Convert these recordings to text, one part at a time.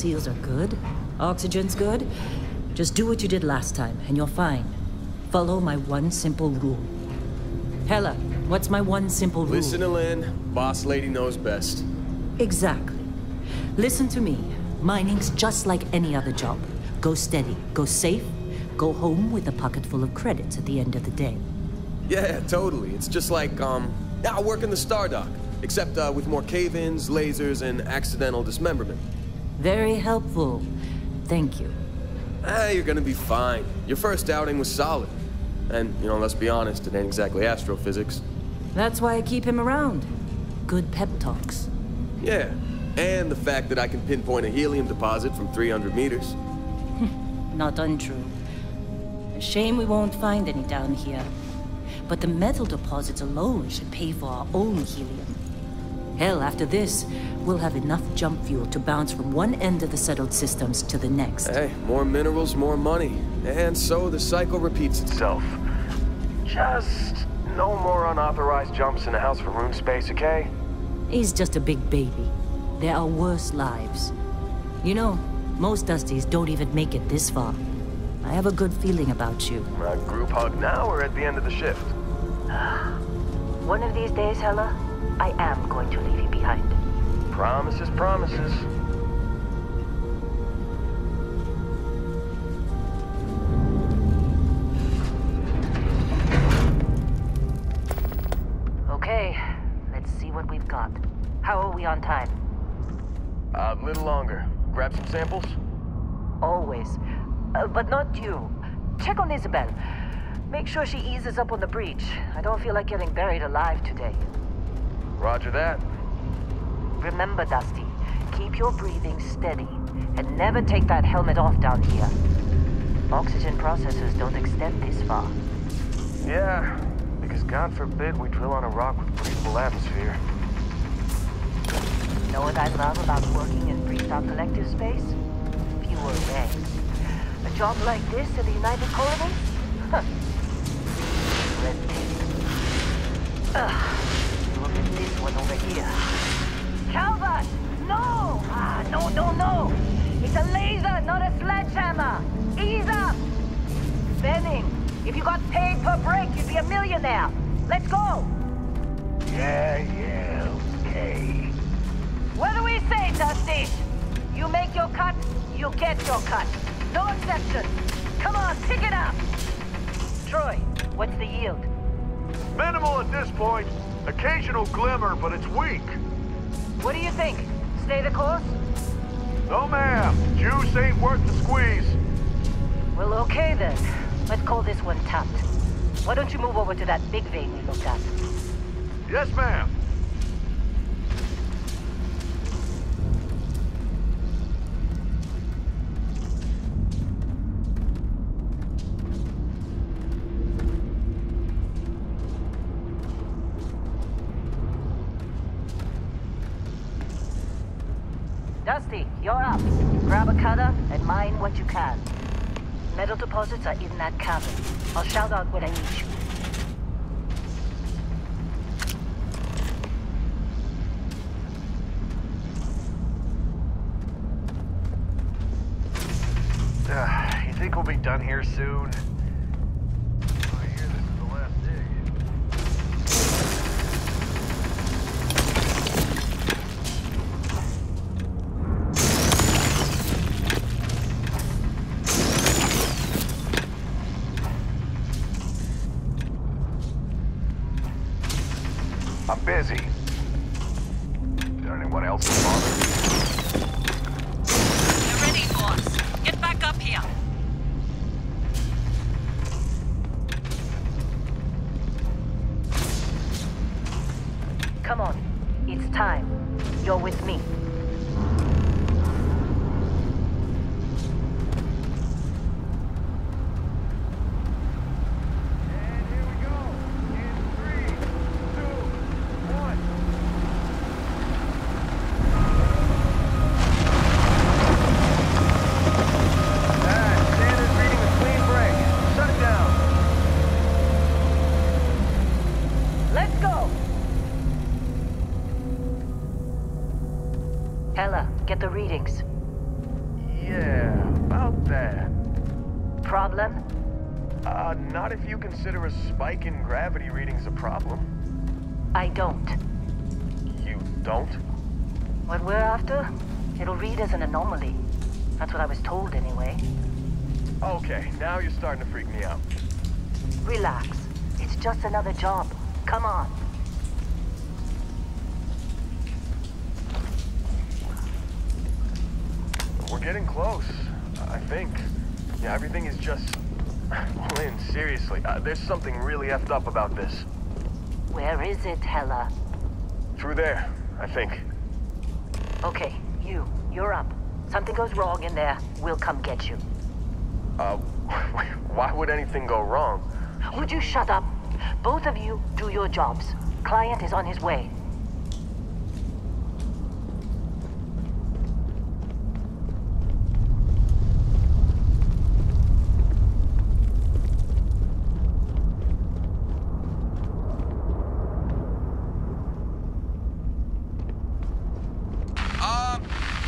seals are good, oxygen's good, just do what you did last time, and you're fine. Follow my one simple rule. Hella, what's my one simple rule? Listen to Lynn. Boss lady knows best. Exactly. Listen to me. Mining's just like any other job. Go steady, go safe, go home with a pocket full of credits at the end of the day. Yeah, totally. It's just like, I work in the Stardock, except with more cave-ins, lasers, and accidental dismemberment. Very helpful. Thank you. You're gonna be fine. Your first outing was solid. And, you know, let's be honest, it ain't exactly astrophysics. That's why I keep him around. Good pep talks. Yeah, and the fact that I can pinpoint a helium deposit from 300 meters. Not untrue. A shame we won't find any down here. But the metal deposits alone should pay for our own helium. Hell, after this, we'll have enough jump fuel to bounce from one end of the settled systems to the next. Hey, more minerals, more money. And so the cycle repeats itself. Just no more unauthorized jumps in the house for room space, okay? He's just a big baby. There are worse lives. You know, most Dusties don't even make it this far. I have a good feeling about you. A group hug now or at the end of the shift? One of these days, Hella, I am going to leave you behind. Promises, promises. Okay, let's see what we've got. How are we on time? A little longer. Grab some samples? Always. But not you. Check on Isabel. Make sure she eases up on the breach. I don't feel like getting buried alive today. Roger that. Remember, Dusty, keep your breathing steady, and never take that helmet off down here. Oxygen processors don't extend this far. Yeah, because God forbid we drill on a rock with breathable atmosphere. Know what I love about working in Pre-Stop Collective space? Fewer ranks. A job like this in the United Colonies? Huh. Red tape. Look at this one over here. Calvert! No! No! It's a laser, not a sledgehammer! Ease up! Benning, if you got paid per break, you'd be a millionaire. Let's go! Yeah, okay. What do we say, Dusty? You make your cut, you get your cut. No exceptions. Come on, pick it up! Troy, what's the yield? Minimal at this point. Occasional glimmer, but it's weak. What do you think? Stay the course? No, ma'am. Juice ain't worth the squeeze. Well, okay then. Let's call this one tapped. Why don't you move over to that big vein we looked at? Yes, ma'am. Dusty, you're up. Grab a cutter and mine what you can. Metal deposits are in that cavern. I'll shout out when I need you. You think we'll be done here soon? I hear this is the last dig. I'm busy. Is there anyone else involved? You're ready, boss. Get back up here. Come on. It's time. You're with me. Ella, get the readings. Not if you consider a spike in gravity readings a problem. I don't. You don't? What we're after, it'll read as an anomaly. That's what I was told anyway. Okay, now you're starting to freak me out. Relax. It's just another job. Come on. We're getting close, I think. Yeah, everything is just... Lynn, seriously, there's something really effed up about this. Where is it, Hella? Through there, I think. Okay, you're up. Something goes wrong in there, we'll come get you. Why would anything go wrong? Would you shut up? Both of you do your jobs. Client is on his way.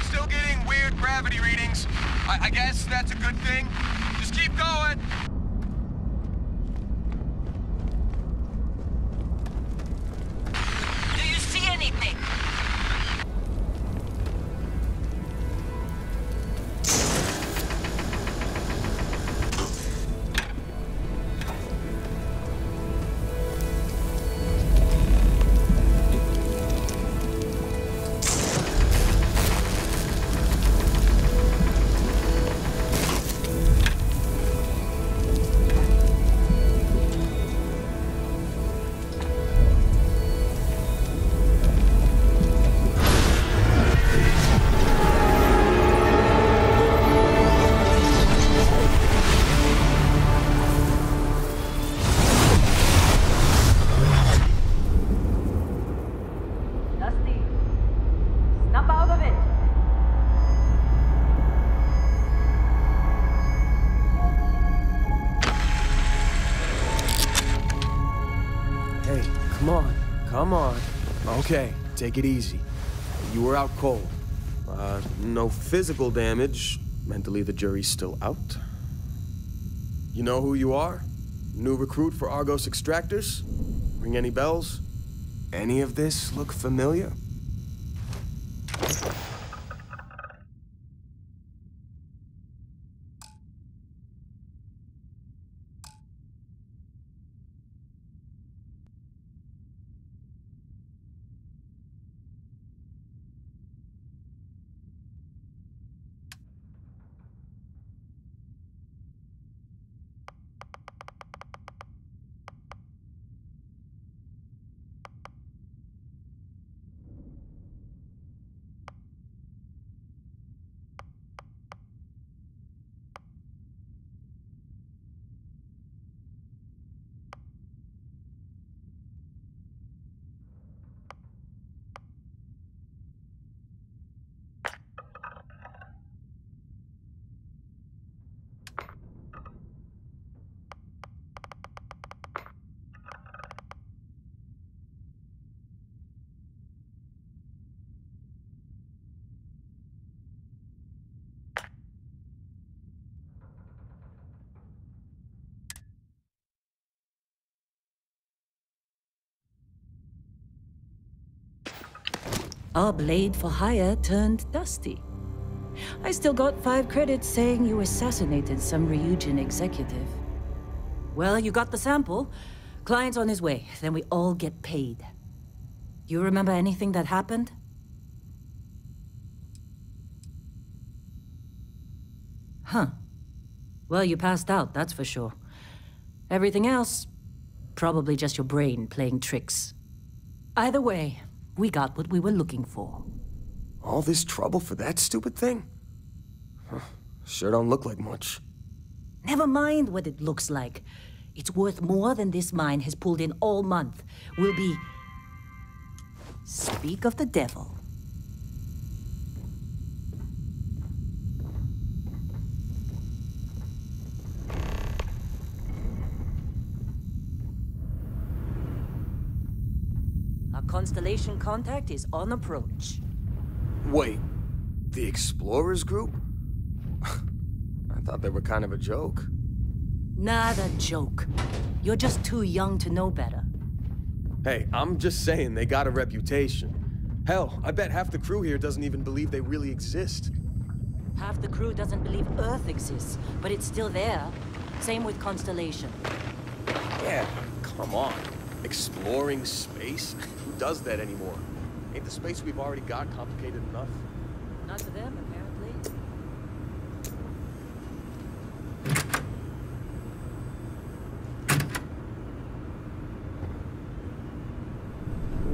Still getting weird gravity readings. I guess that's a good thing. Just keep going. Do you see anything? Come on. Okay, take it easy. You were out cold. No physical damage. Mentally, the jury's still out. You know who you are? New recruit for Argos Extractors? Ring any bells? Any of this look familiar? Our blade for hire turned dusty. I still got 5 credits saying you assassinated some Ryujin executive. Well, you got the sample. Client's on his way, then we all get paid. You remember anything that happened? Huh. Well, you passed out, that's for sure. Everything else, probably just your brain playing tricks. Either way, we got what we were looking for. All this trouble for that stupid thing? Huh. Sure don't look like much. Never mind what it looks like. It's worth more than this mine has pulled in all month. We'll be... Speak of the devil. Our Constellation contact is on approach. Wait, the Explorers group? I thought they were kind of a joke. Not a joke. You're just too young to know better. Hey, I'm just saying they got a reputation. Hell, I bet half the crew here doesn't even believe they really exist. Half the crew doesn't believe Earth exists, but it's still there. Same with Constellation. Yeah, come on. Exploring space? Who does that anymore? Ain't the space we've already got complicated enough? Not to them, apparently.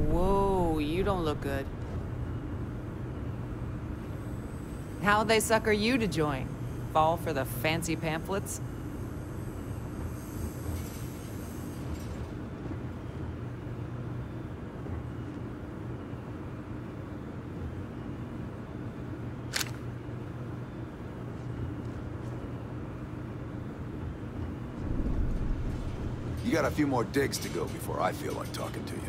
Whoa, you don't look good. How'd they sucker you to join? Fall for the fancy pamphlets? You got a few more digs to go before I feel like talking to you.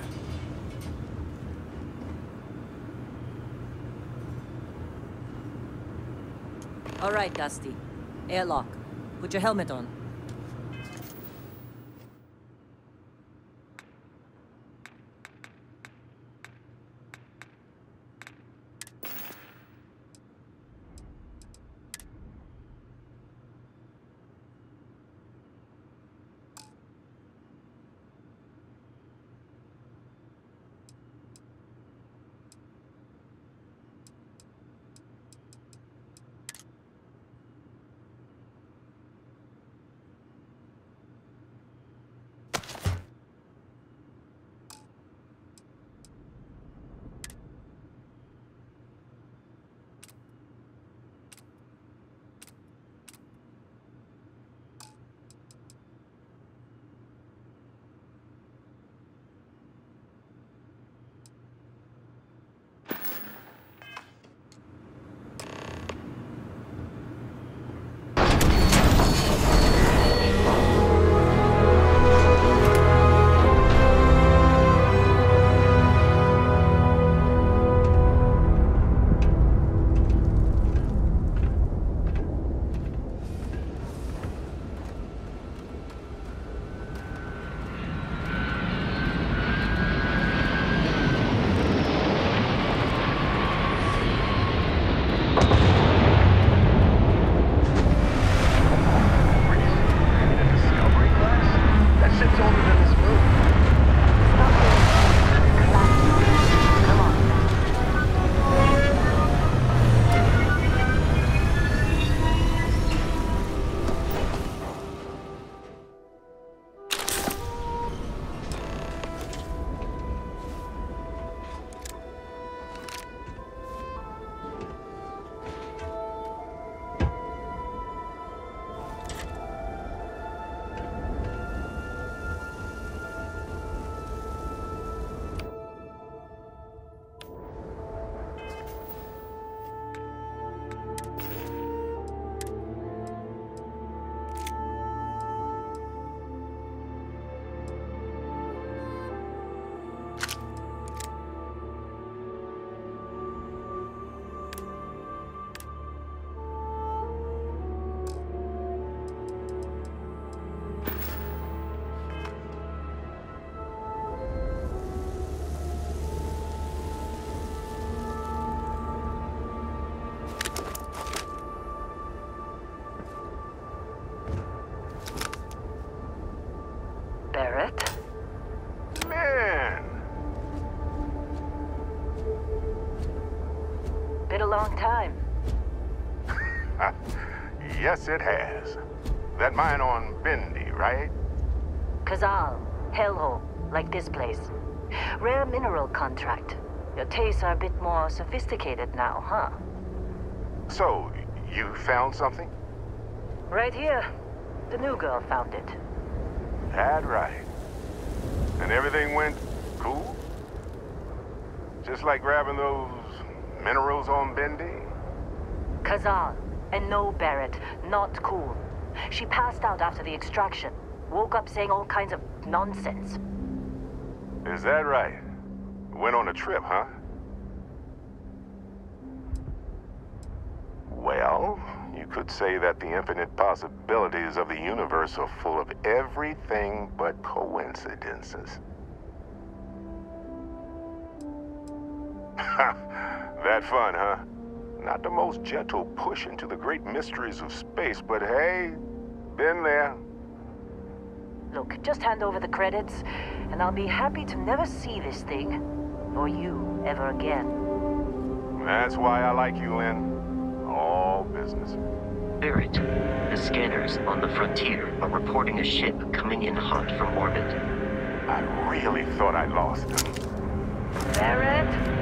All right, Dusty. Airlock. Put your helmet on. Long time. Yes, it has. That mine on Bendy, right? Kazal, hellhole, like this place. Rare mineral contract. Your tastes are a bit more sophisticated now, huh? So, you found something? Right here. The new girl found it. That right. And everything went cool? Just like grabbing those minerals on Bendy? Kazal, and no Barrett, not cool. She passed out after the extraction. Woke up saying all kinds of nonsense. Is that right? Went on a trip, huh? Well, you You could say that the infinite possibilities of the universe are full of everything but coincidences. That fun, huh? Not the most gentle push into the great mysteries of space, but hey, been there. Look, just hand over the credits, and I'll be happy to never see this thing, or you, ever again. That's why I like you, Lynn. All business. Barrett, the scanners on the frontier are reporting a ship coming in hot from orbit. I really thought I lost him. Barrett?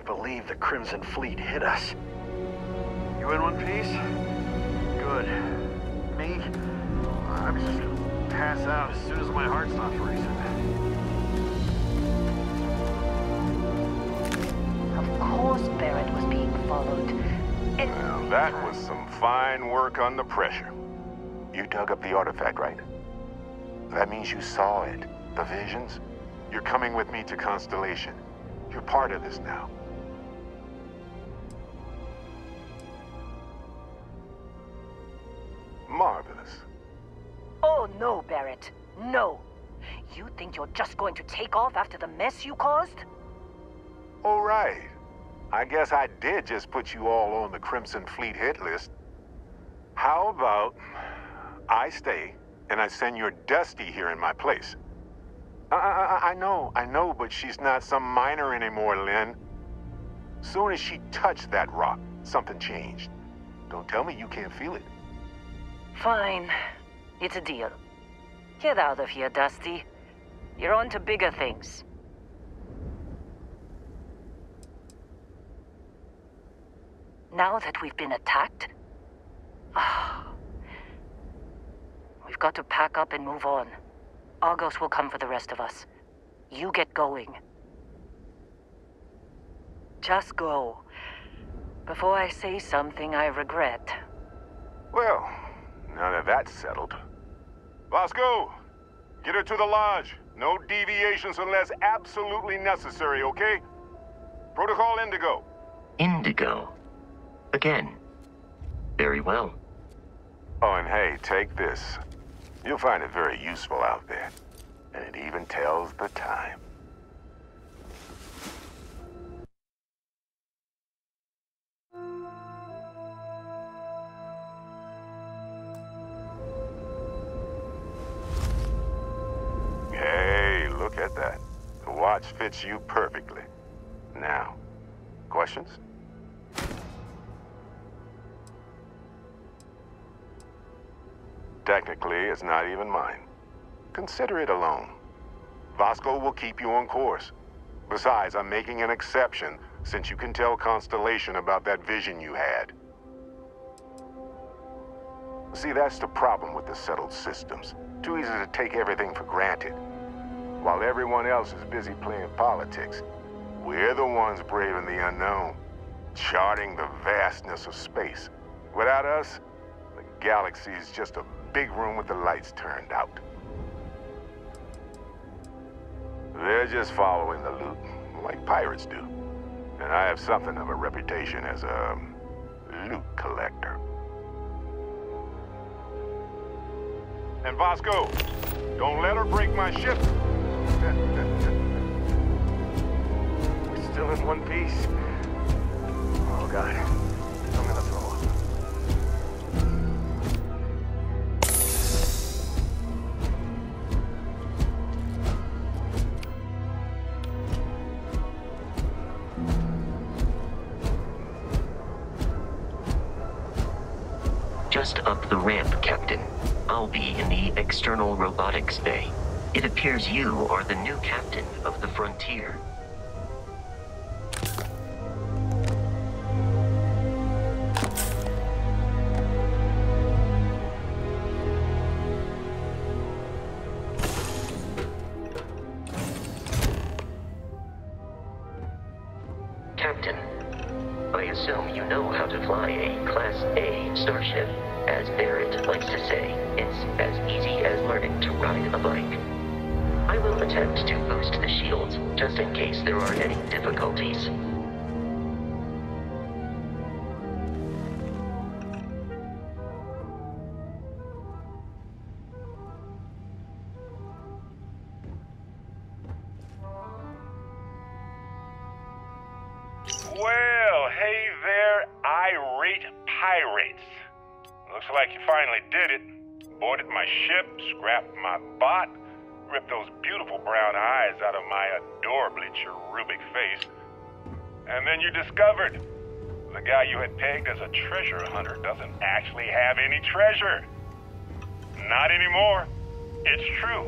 Believe the Crimson Fleet hit us. You in one piece? Good. Me? I'm just gonna pass out as soon as my heart stops racing. Of course Barrett was being followed. Well, that was some fine work under pressure. You dug up the artifact, right? That means you saw it. The visions? You're coming with me to Constellation. You're part of this now. Marvelous. Oh no, Barrett. No. You think you're just going to take off after the mess you caused? All right. I guess I did just put you all on the Crimson Fleet hit list. How about I stay and I send your Dusty here in my place? I know, but she's not some minor anymore, Lynn. Soon as she touched that rock, something changed. Don't tell me you can't feel it. Fine. It's a deal. Get out of here, Dusty. You're on to bigger things. Now that we've been attacked, we've got to pack up and move on. Argos will come for the rest of us. You get going. Just go. Before I say something I regret. Well, now that that's settled. Bosco, get her to the lodge. No deviations unless absolutely necessary, okay? Protocol Indigo. Indigo? Again. Very well. Oh, and hey, take this. You'll find it very useful out there. And it even tells the time. watch fits you perfectly. Now, questions? Technically, it's not even mine. Consider it a loan. Vasco will keep you on course. Besides, I'm making an exception since you can tell Constellation about that vision you had. See, that's the problem with the settled systems. Too easy to take everything for granted. While everyone else is busy playing politics, we're the ones braving the unknown, charting the vastness of space. Without us, the galaxy is just a big room with the lights turned out. They're just following the loot, like pirates do. And I have something of a reputation as a loot collector. And Vasco, don't let her break my ship. We're still in one piece. Oh, God. I'm gonna throw up. Just up the ramp, Captain. I'll be in the external robotics bay. It appears you are the new captain of the Frontier. Captain, I assume you know how to fly a Class A starship. As Barrett likes to say, it's as easy as learning to ride a bike. I will attempt to boost the shields, just in case there are any difficulties. Well, hey there, irate pirates. Looks like you finally did it. Boarded my ship, scrapped my bot, ripped those beautiful brown eyes out of my adorably cherubic face. And then you discovered the guy you had pegged as a treasure hunter doesn't actually have any treasure. Not anymore. It's true.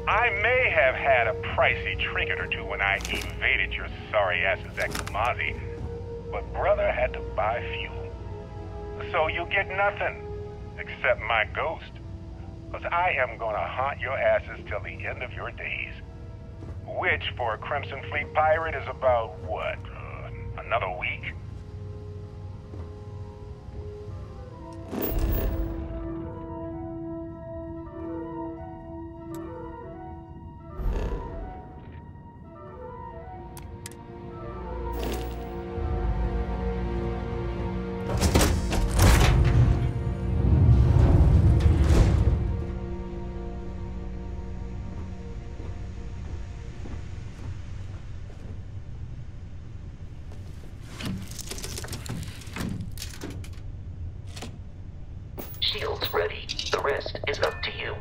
I may have had a pricey trinket or two when I evaded your sorry asses at Kamazi, but brother had to buy fuel. So you get nothing, except my ghost. Because I am gonna haunt your asses till the end of your days. Which, for a Crimson Fleet pirate, is about, what, another week? Shields ready. The rest is up to you.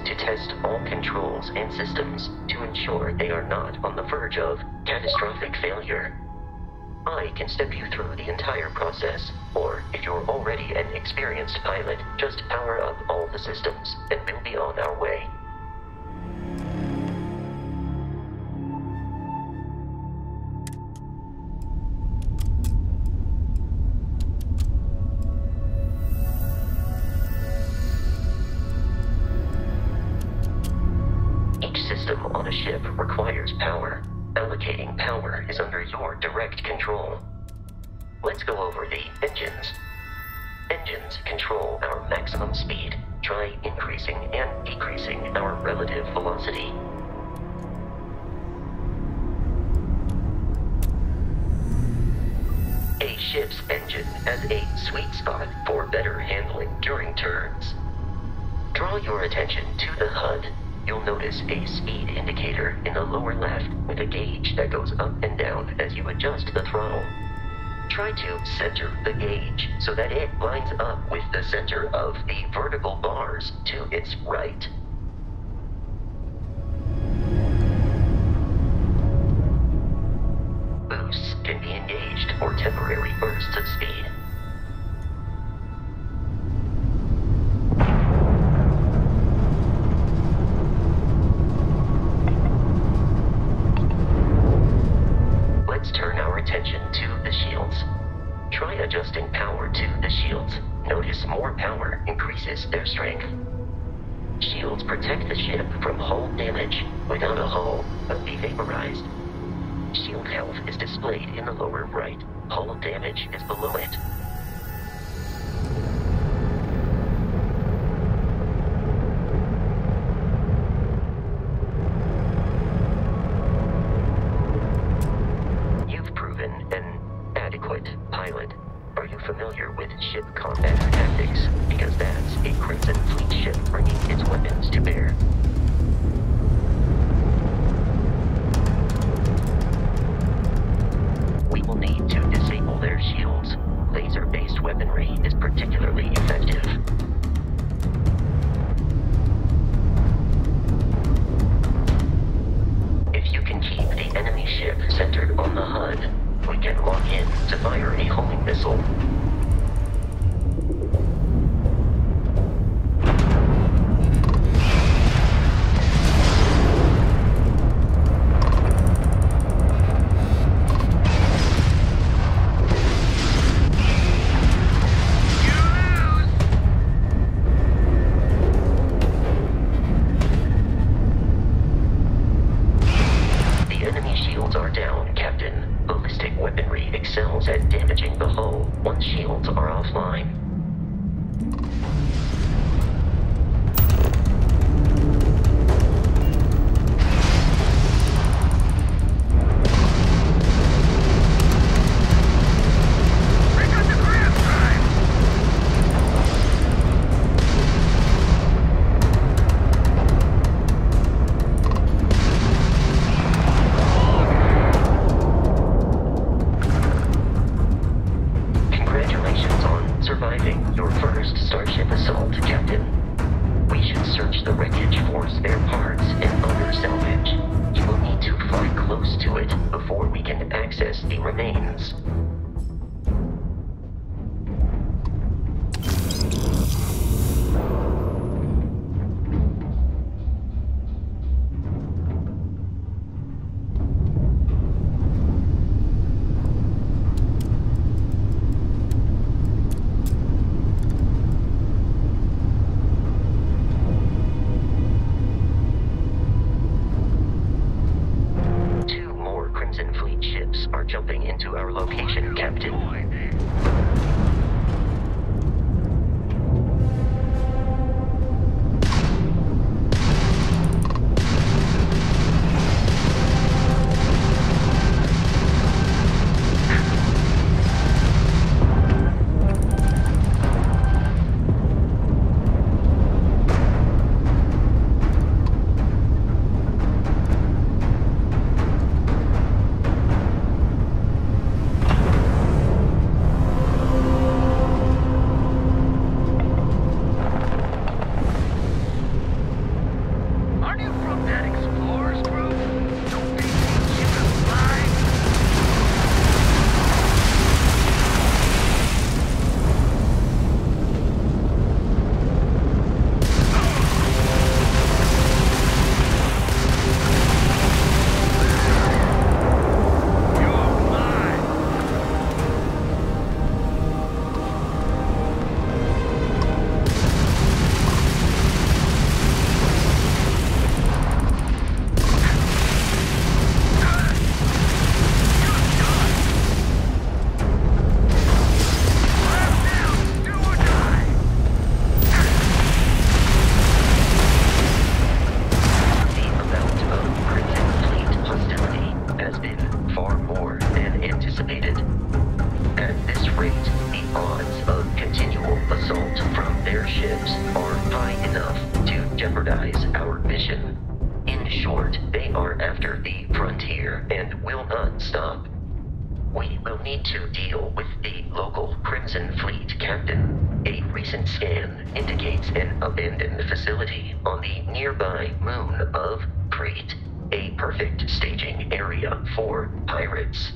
To test all controls and systems to ensure they are not on the verge of catastrophic failure. I can step you through the entire process, or if you're already an experienced pilot, just power up all the systems and we'll be on our way. On a ship requires power. Allocating power is under your direct control. Let's go over the engines. Engines control our maximum speed, try increasing and decreasing our relative velocity. A ship's engine has a sweet spot for better handling during turns. Draw your attention to the HUD. You'll notice a speed indicator in the lower left with a gauge that goes up and down as you adjust the throttle. Try to center the gauge so that it lines up with the center of the vertical bars to its right. Boosts can be engaged for temporary bursts of speed. Let's turn our attention to the shields. Try adjusting power to the shields. Notice more power increases their strength. Shields protect the ship from hull damage. Without a hull, they'll be vaporized. Shield health is displayed in the lower right. Hull damage is below it. You've proven an adequate pilot. Are you familiar with ship combat tactics? Because that's a Crimson Fleet ship bringing its weapons to bear. We will need to disable their shields. Laser-based weaponry is particularly effective. If you can keep the enemy ship centered on the HUD, we can lock in to fire a homing missile. Excels at damaging the hull once shields are offline. Jumping into our location, Captain. jeopardize our mission. In short, they are after the frontier and will not stop. We will need to deal with the local Crimson Fleet captain. A recent scan indicates an abandoned facility on the nearby moon of Crete, a perfect staging area for pirates.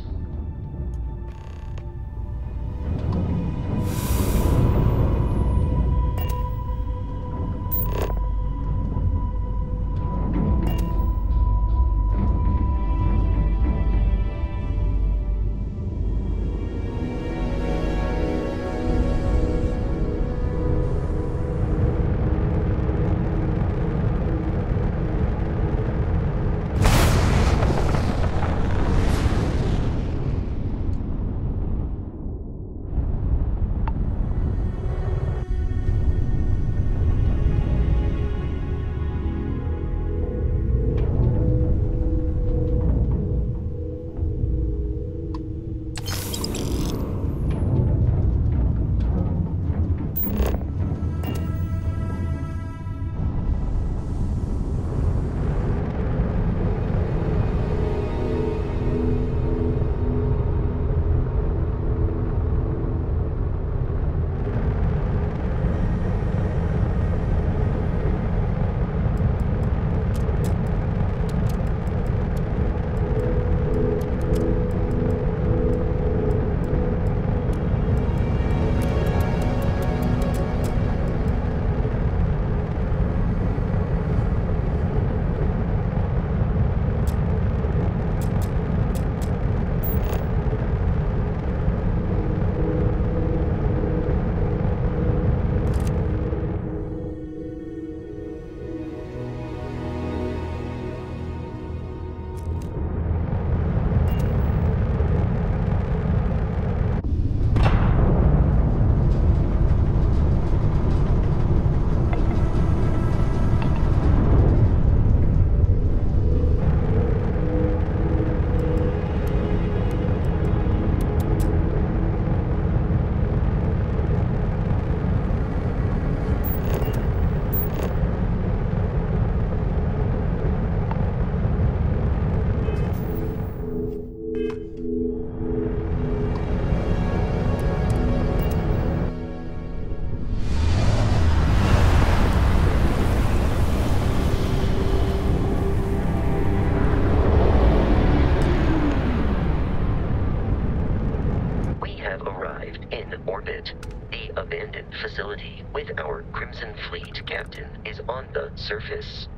Facility with our Crimson Fleet captain is on the surface.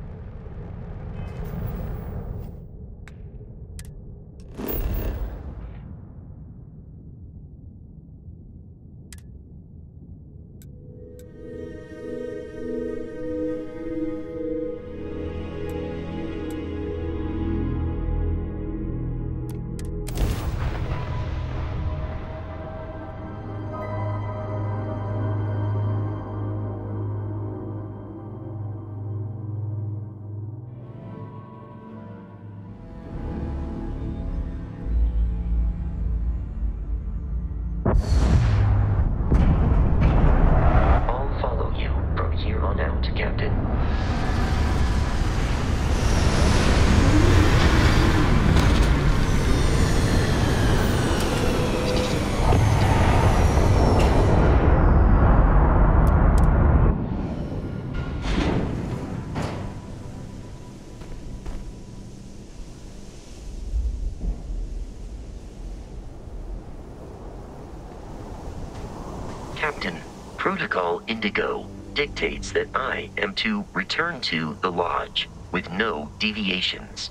Captain, Protocol Indigo dictates that I am to return to the Lodge with no deviations.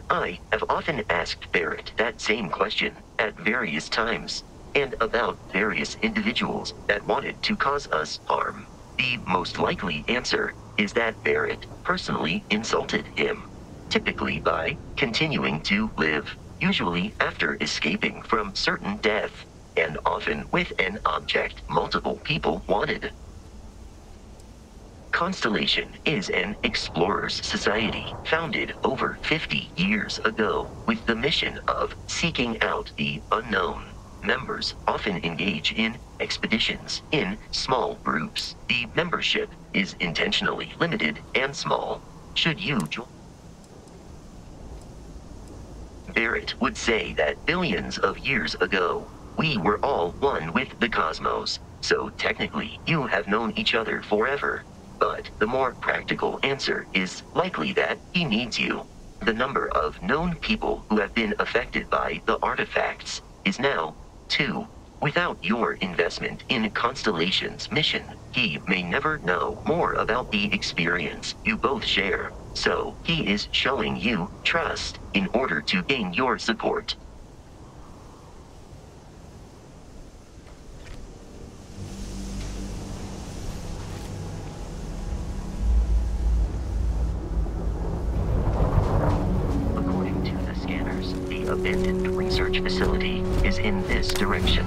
I have often asked Barrett that same question at various times, and about various individuals that wanted to cause us harm. The most likely answer is that Barrett personally insulted him, typically by continuing to live, usually after escaping from certain death, and often with an object multiple people wanted. Constellation is an explorers society founded over 50 years ago with the mission of seeking out the unknown. members often engage in expeditions in small groups. The membership is intentionally limited and small. Should you join? Barrett would say that billions of years ago, we were all one with the cosmos, so technically you have known each other forever. But the more practical answer is likely that he needs you. The number of known people who have been affected by the artifacts is now 2. Without your investment in Constellation's mission, he may never know more about the experience you both share. So, he is showing you trust in order to gain your support. According to the scanners, the abandoned research facility is in this direction.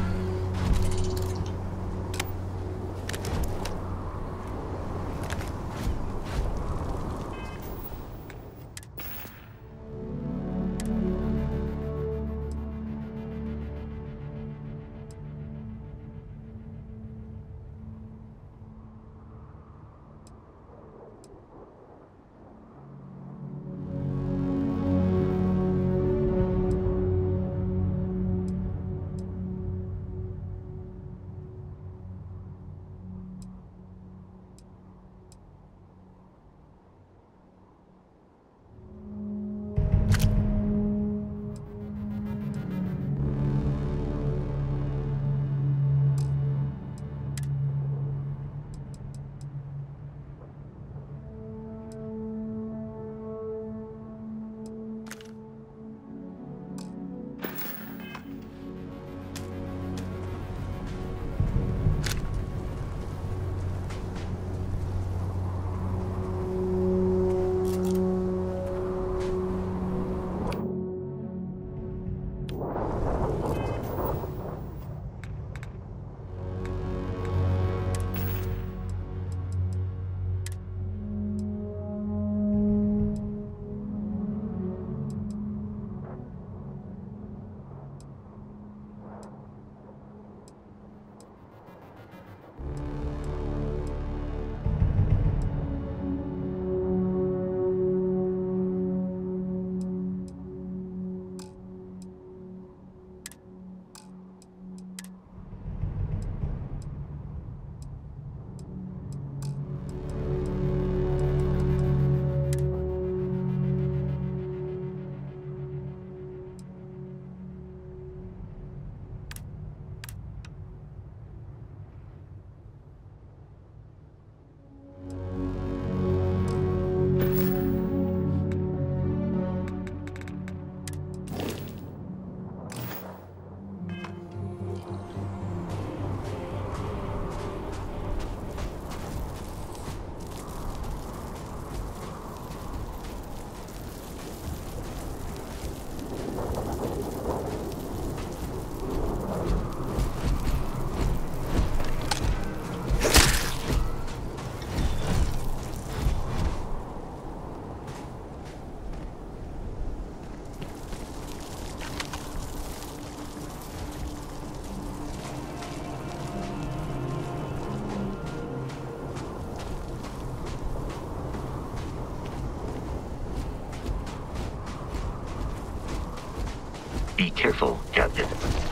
Be careful, Captain.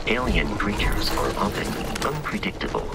Alien creatures are often unpredictable.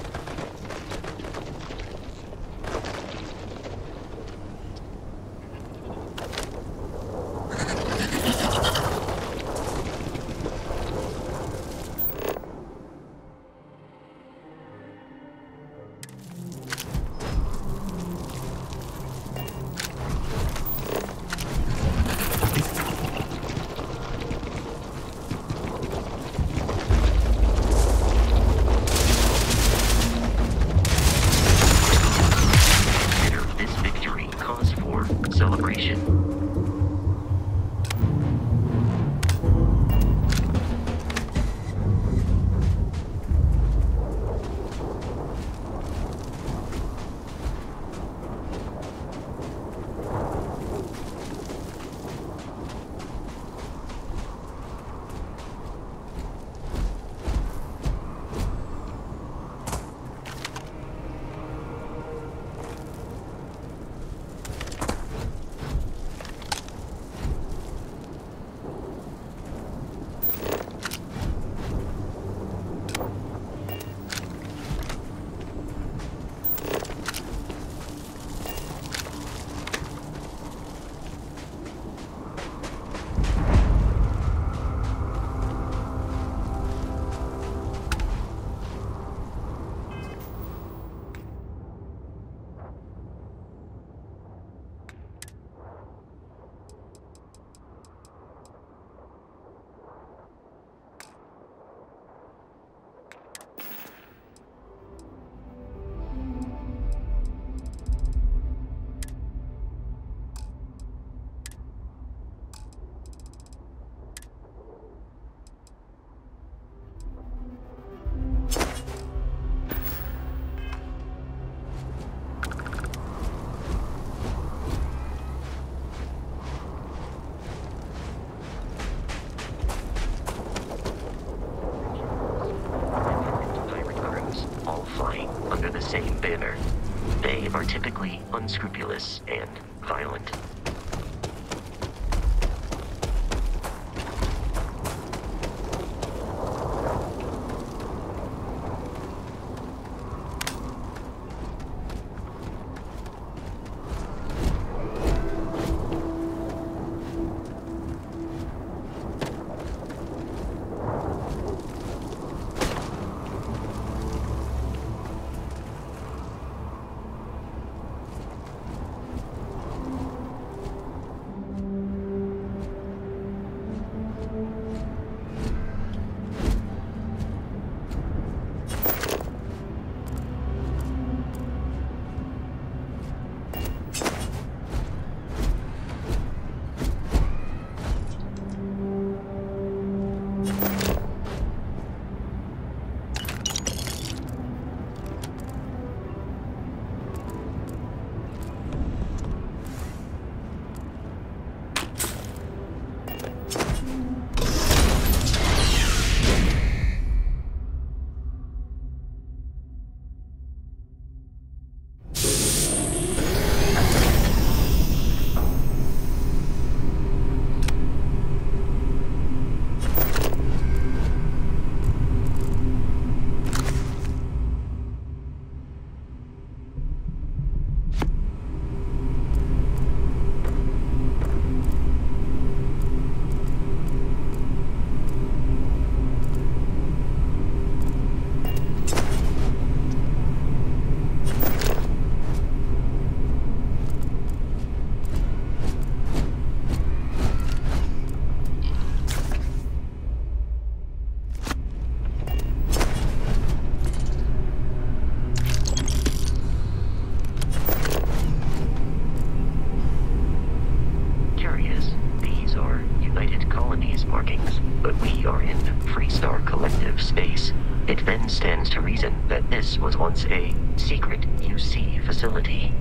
ruthless and violent. It then stands to reason that this was once a secret UC facility.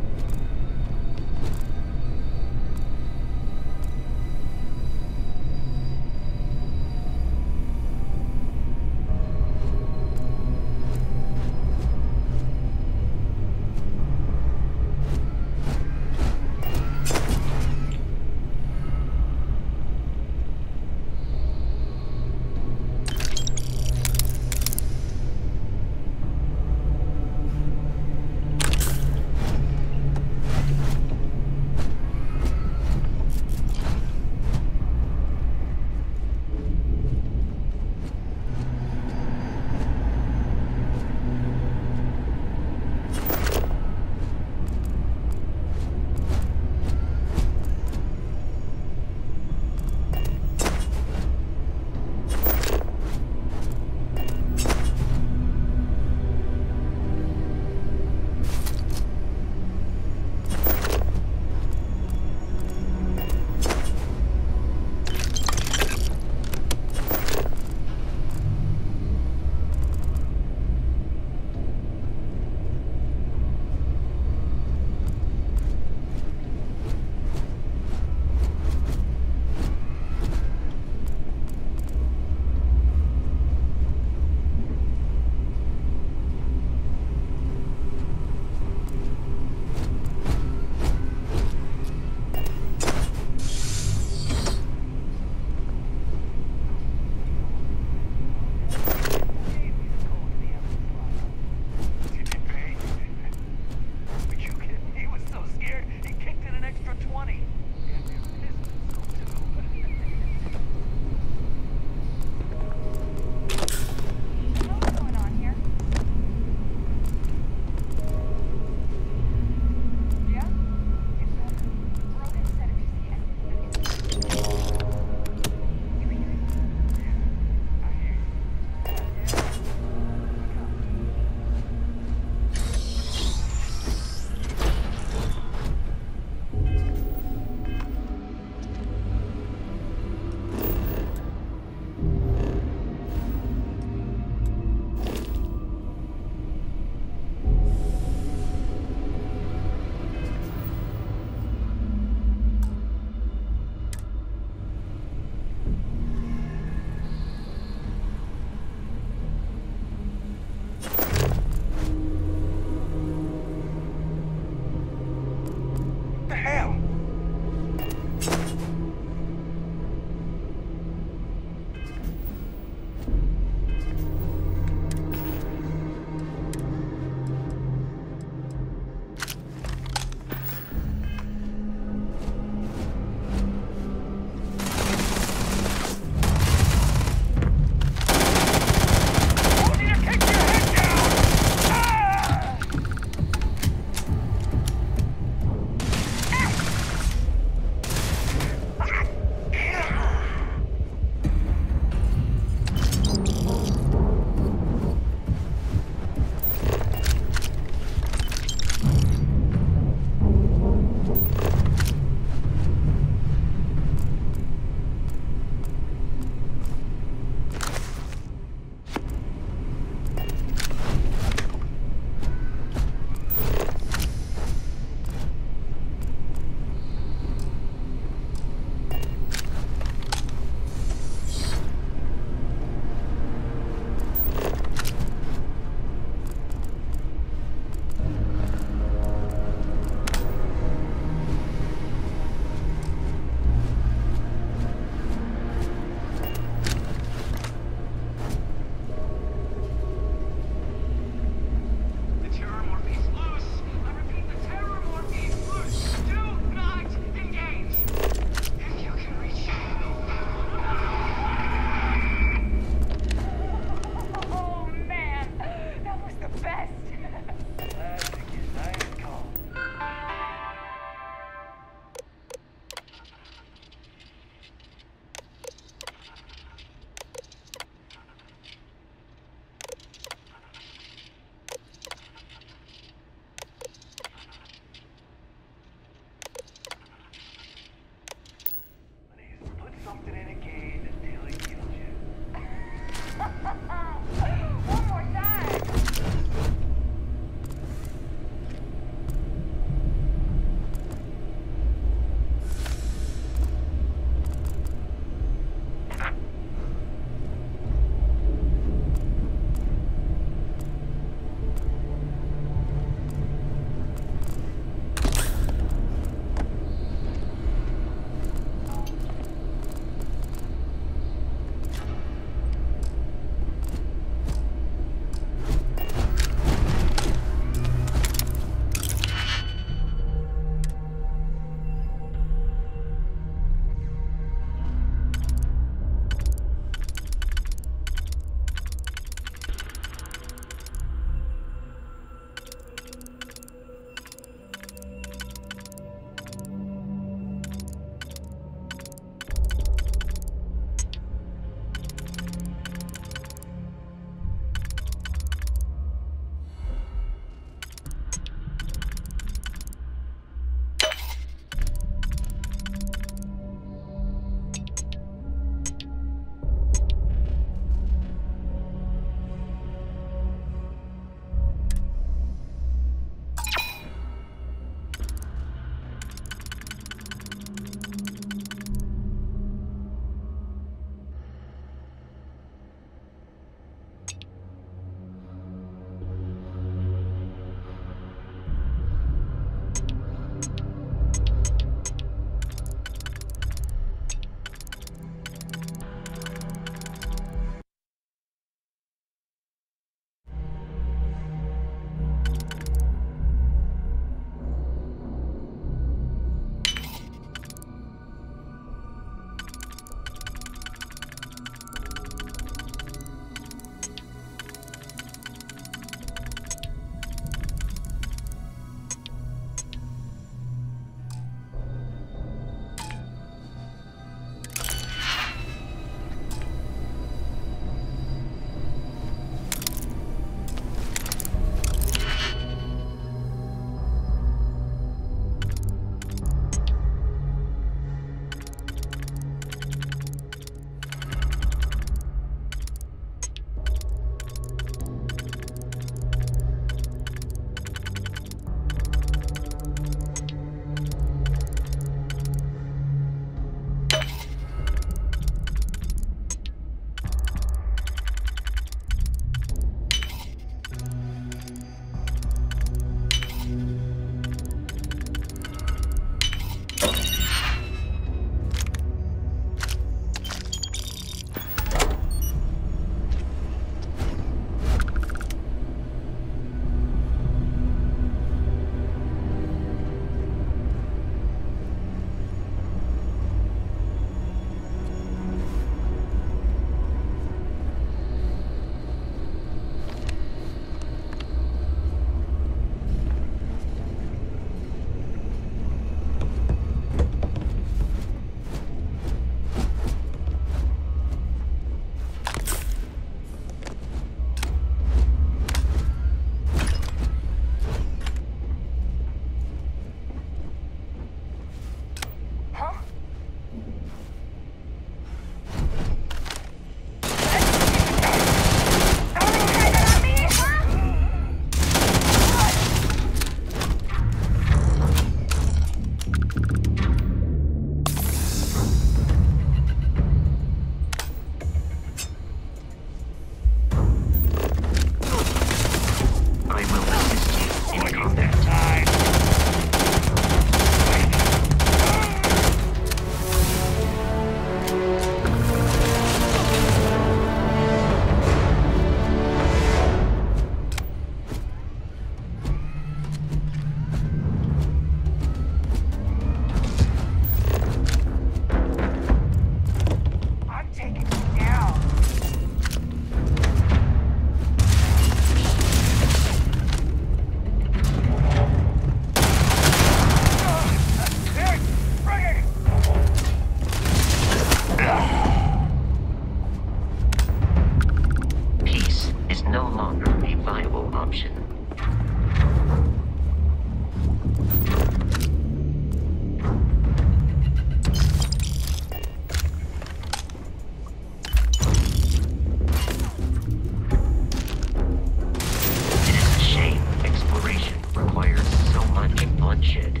bloodshed.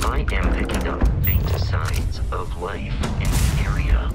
I am picking up faint signs of life in the area.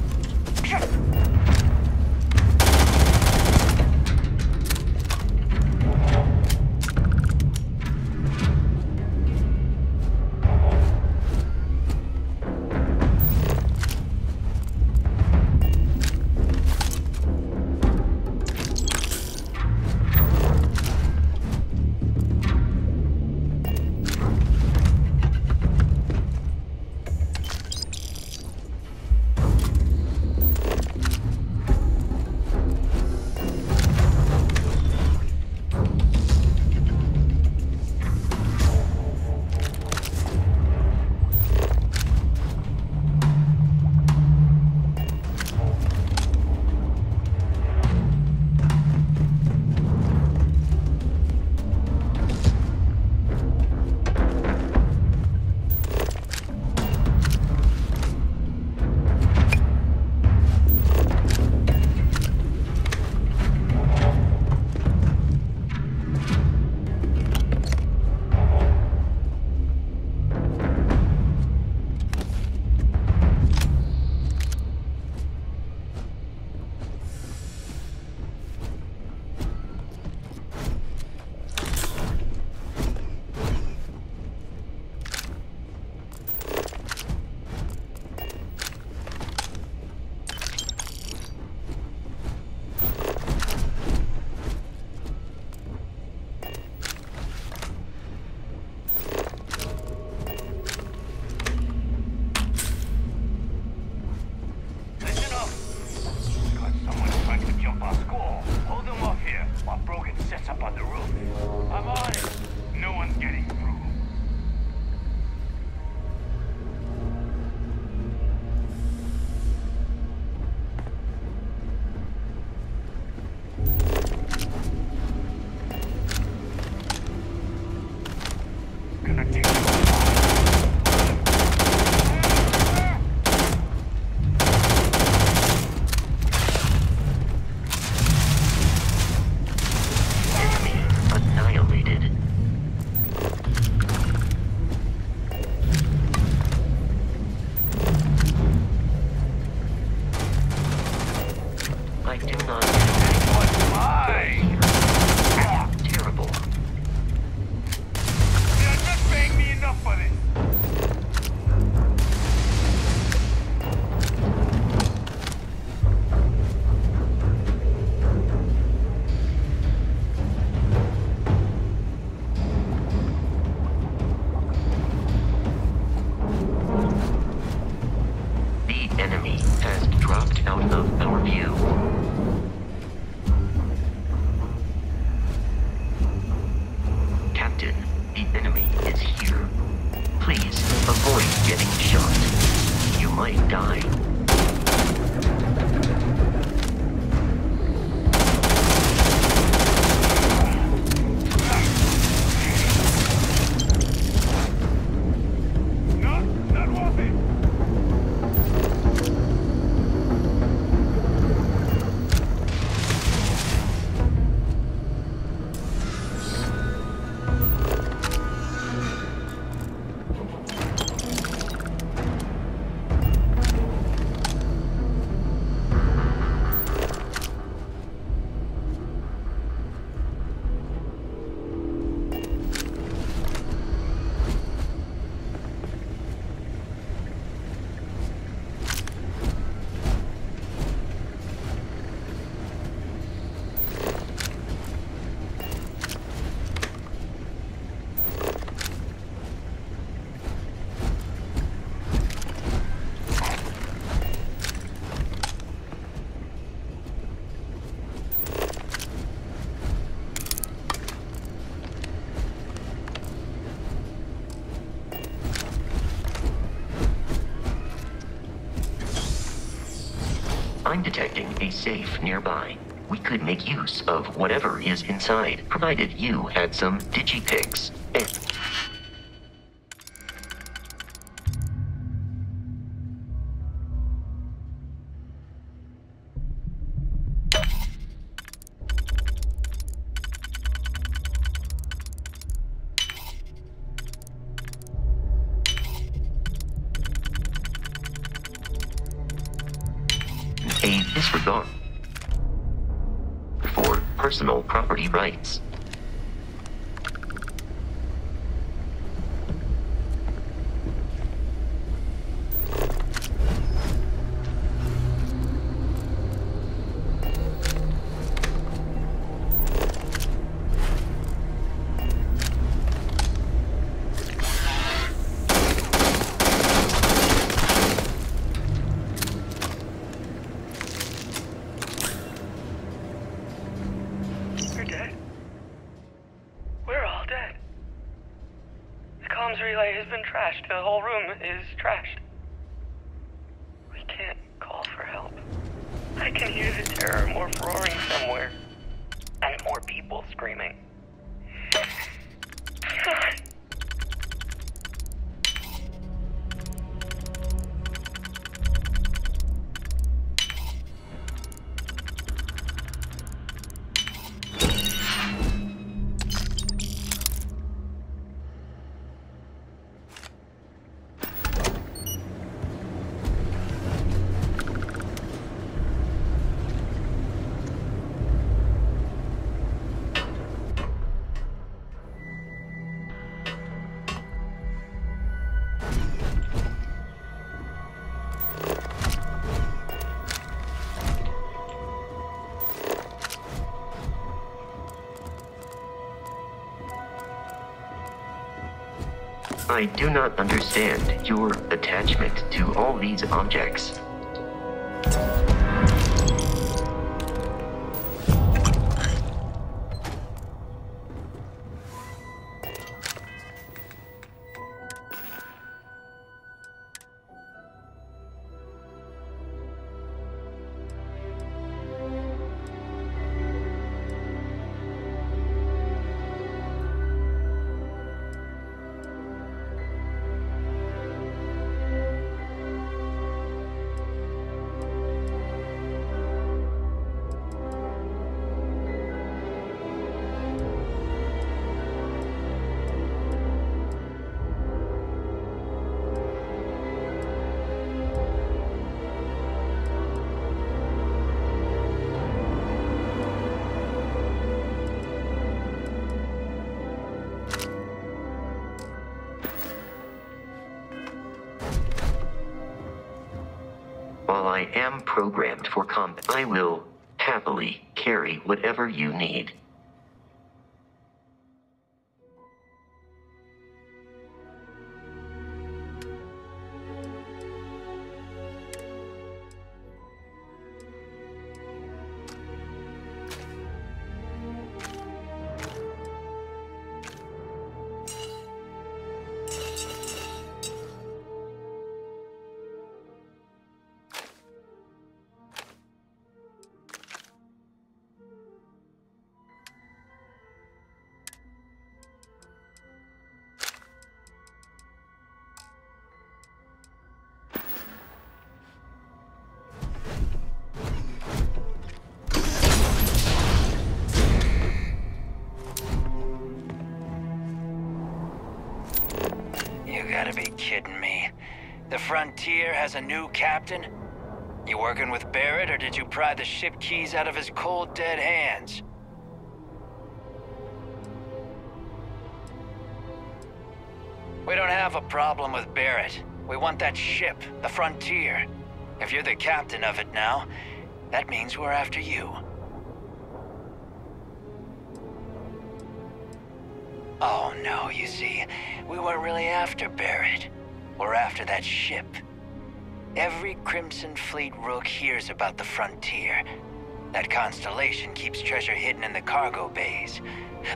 I'm detecting a safe nearby. We could make use of whatever is inside, provided you had some digipics. disregard for personal property rights. The whole room is trashed. We can't call for help. I can hear the terror morph roaring somewhere. And more people screaming. I do not understand your attachment to all these objects. While I am programmed for combat, I will happily carry whatever you need. Kidding me. The Frontier has a new captain? You working with Barrett, or did you pry the ship keys out of his cold, dead hands? We don't have a problem with Barrett. We want that ship, the Frontier. If you're the captain of it now, that means we're after you. Oh no, you see, we weren't really after Barrett. We're after that ship. Every Crimson Fleet rook hears about the Frontier. That constellation keeps treasure hidden in the cargo bays.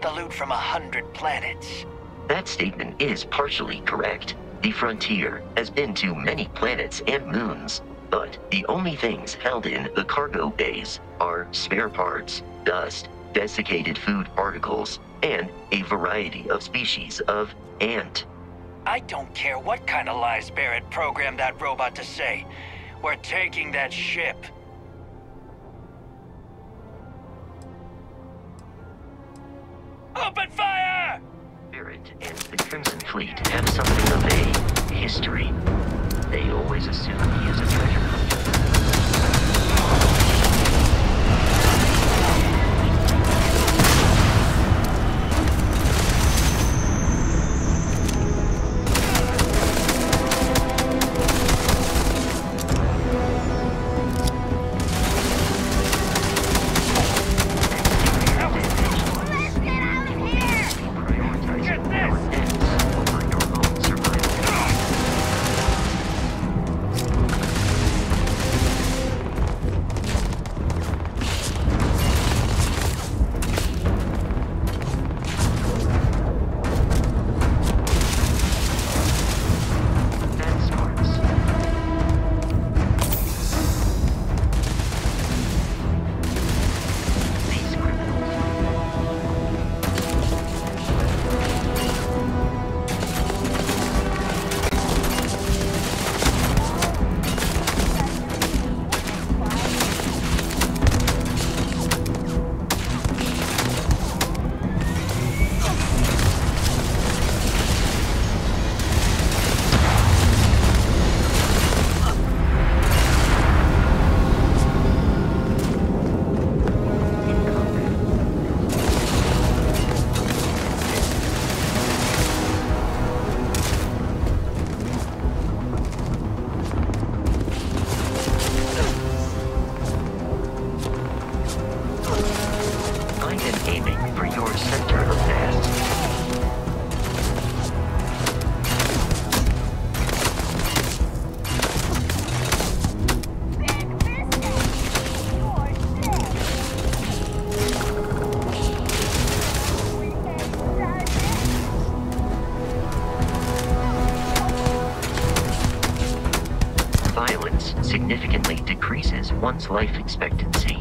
The loot from 100 planets. That statement is partially correct. The Frontier has been to many planets and moons, but the only things held in the cargo bays are spare parts, dust, desiccated food particles, and a variety of species of ant. I don't care what kind of lies Barrett programmed that robot to say. We're taking that ship. Open fire! Barrett and the Crimson Fleet have something of a history. They always assume he is a treasure hunter. significantly decreases one's life expectancy.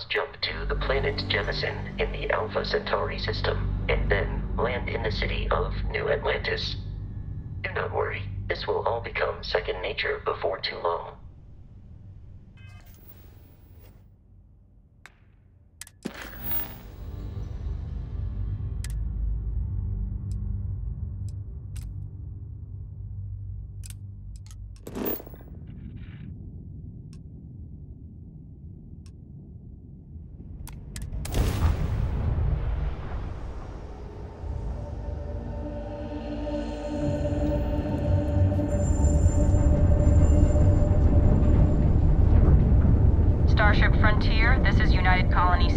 Jump to the planet Jemison in the Alpha Centauri system, and then land in the city of New Atlantis. Do not worry, this will all become second nature before too long. Starship Frontier, this is United Colony